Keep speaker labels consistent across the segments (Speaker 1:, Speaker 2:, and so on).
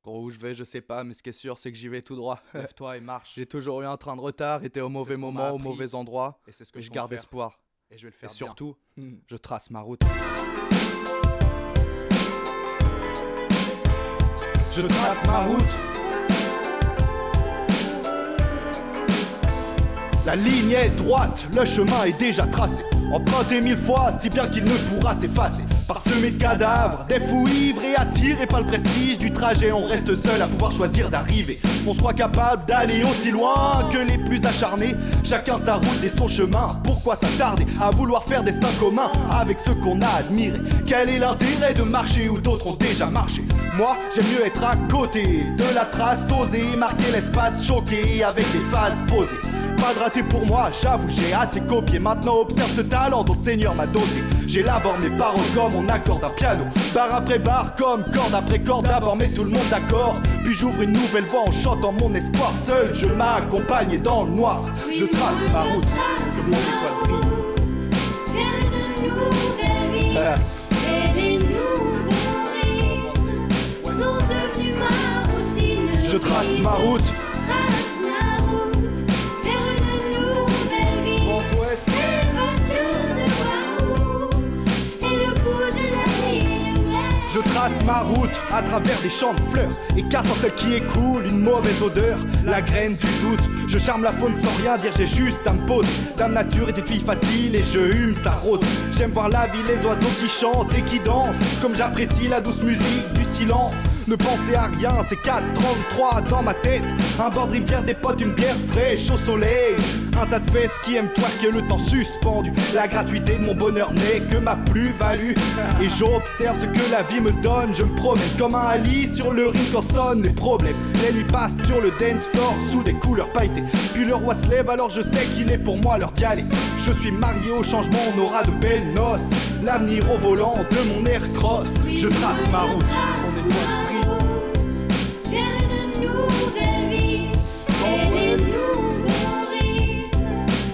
Speaker 1: Gros, où je vais, je sais pas, mais ce qui est sûr, c'est que j'y vais tout droit.
Speaker 2: Lève-toi et marche.
Speaker 1: J'ai toujours eu un train de retard, été au mauvais
Speaker 2: ce qu'on
Speaker 1: moment,
Speaker 2: m'a
Speaker 1: au
Speaker 2: appris.
Speaker 1: mauvais endroit.
Speaker 2: Et c'est ce que
Speaker 1: Mais
Speaker 2: je
Speaker 1: je
Speaker 2: compte
Speaker 1: garde
Speaker 2: faire.
Speaker 1: espoir.
Speaker 2: Et je vais le
Speaker 1: Et
Speaker 2: faire bien.
Speaker 1: surtout,
Speaker 2: Hmm.
Speaker 1: je trace ma route. Je trace ma route. La ligne est droite, le chemin est déjà tracé. Emprunté 1000 fois, si bien qu'il ne pourra s'effacer. Parsemé de cadavres, des fous ivres et attirés par le prestige du trajet. On reste seul à pouvoir choisir d'arriver. On se croit capable d'aller aussi loin que les plus acharnés. Chacun sa route et son chemin. Pourquoi s'attarder à vouloir faire destin commun avec ceux qu'on a admirés? Quel est l'intérêt de marcher où d'autres ont déjà marché? Moi, j'aime mieux être à côté de la trace, oser marquer l'espace, choqué avec des phases posées. Pas de raté pour moi, j'avoue, j'ai assez copié. Maintenant observe ce talent dont le Seigneur m'a doté. J'élabore mes paroles comme on accorde un piano, barre après barre, comme corde après corde. D'abord mets tout le monde d'accord, puis j'ouvre une nouvelle voie en chantant mon espoir. Seul je m'accompagne dans le noir. Je trace ma route, que mon étoile brille.
Speaker 3: Vers une nouvelle vie. Et les nouveaux rires sont devenus ma routine.
Speaker 1: Je trace ma route.
Speaker 3: Trace ma route vers une nouvelle vie.
Speaker 1: Ouest.
Speaker 3: Et pas sûr de voir où est le bout de la ligne.
Speaker 1: Je trace ma route à travers des champs de fleurs, écartant celle qui écoule une mauvaise odeur. La graine du doute, je charme la faune sans rien dire, j'ai juste à me poser. Dame nature est une fille facile et je hume sa rose. J'aime voir la vie, les oiseaux qui chantent et qui dansent, comme j'apprécie la douce musique du silence. Ne pensez à rien, c'est 4:33 dans ma tête. Un bord de rivière, des potes, une bière fraîche au soleil. Un tas de fesses qui aiment twerker le temps suspendu. La gratuité de mon bonheur n'est que ma plus-value. Et j'observe ce que la vie me donne. Je me promène comme un Ali sur le ring quand sonnent les problèmes. Les nuits passent sur le dance floor sous des couleurs pailletées. Puis le roi se lève, alors je sais qu'il est pour moi l'heure d'y aller. Je suis marié au changement, on aura de belles noces. L'avenir au volant de mon air cross. Je trace ma route, mon étoile brille.
Speaker 3: Vers une nouvelle vie. Et les nouveaux rires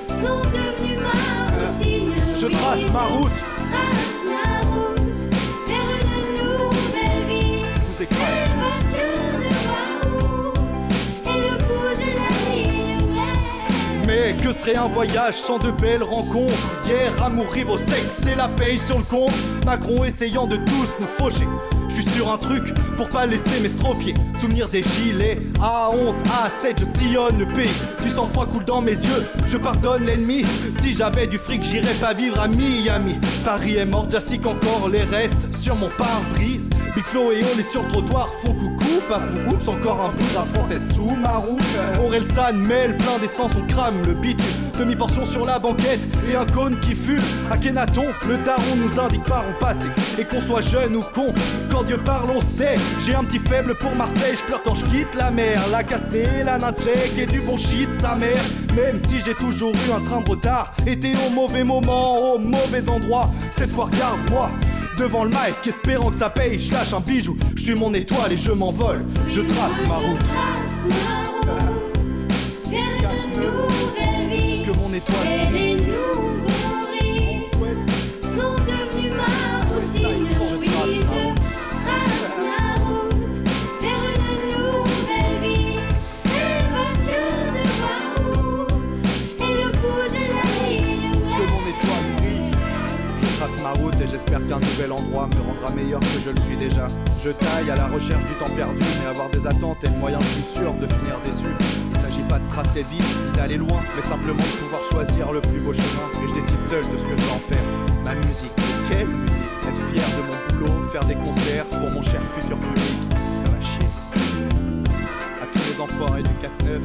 Speaker 3: sont devenus ma routine.
Speaker 1: Je trace ma route.
Speaker 3: Trace ma route vers une nouvelle vie.
Speaker 1: Vous écrase.
Speaker 3: Et pas sûr de voir où est le bout de la ligne.
Speaker 1: Mais que serait un voyage sans de belles rencontres? Guerre, amour, rivaux, sexe et la paye sur le compte. Macron essayant de tous nous faucher. Je suis sur un truc pour pas laisser m'estropier. Souvenir des gilets A11, A7, je sillonne le pays. Du sang-froid coule dans mes yeux, je pardonne l'ennemi. Si j'avais du fric, j'irais pas vivre à Miami. Paris est mort, Jastic encore les restes sur mon pare-brise. Big Flo et Oli sur le trottoir font coucou, papou, oups, encore un bout de rap français sous ma roue. Orelsan mêle plein d'essence, on crame le bitume. Demi-portion sur la banquette et un cône qui fume. Akhenaton, le daron nous indique par où passer. Et qu'on soit jeune ou con, quand Dieu parle on sait. J'ai un petit faible pour Marseille, je pleure quand je quitte la mer. La Casté, la Natchek et du bon shit sa mère. Même si j'ai toujours eu un train de retard, été au mauvais moment, au mauvais endroit. Cette fois regarde-moi devant le mic, espérant que ça paye, je lâche un bijou. Je suis mon étoile et je m'envole, je trace ma route.
Speaker 3: Trace ma route vers une nouvelle vie.
Speaker 1: Que mon étoile
Speaker 3: Et les nouveaux rires sont devenus ma routine. Oui, je trace ma route vers une nouvelle vie. Et pas sûr de voir où est le bout de la ligne.
Speaker 1: que mon étoile brille. Je trace ma route et j'espère qu'un nouvel endroit me rendra meilleur que je le suis déjà. Je taille à la recherche du temps perdu, mais avoir des attentes est le moyen le plus sûr de finir déçu. Il s'agit pas de tracer vite, ni d'aller loin, mais simplement de pouvoir choisir le plus beau chemin. Et je décide seul de ce que je vais en faire. Ma musique, et quelle musique! Être fier de mon boulot, faire des concerts pour mon cher futur public. Ça va chier. À tous les enfants et du 4-9.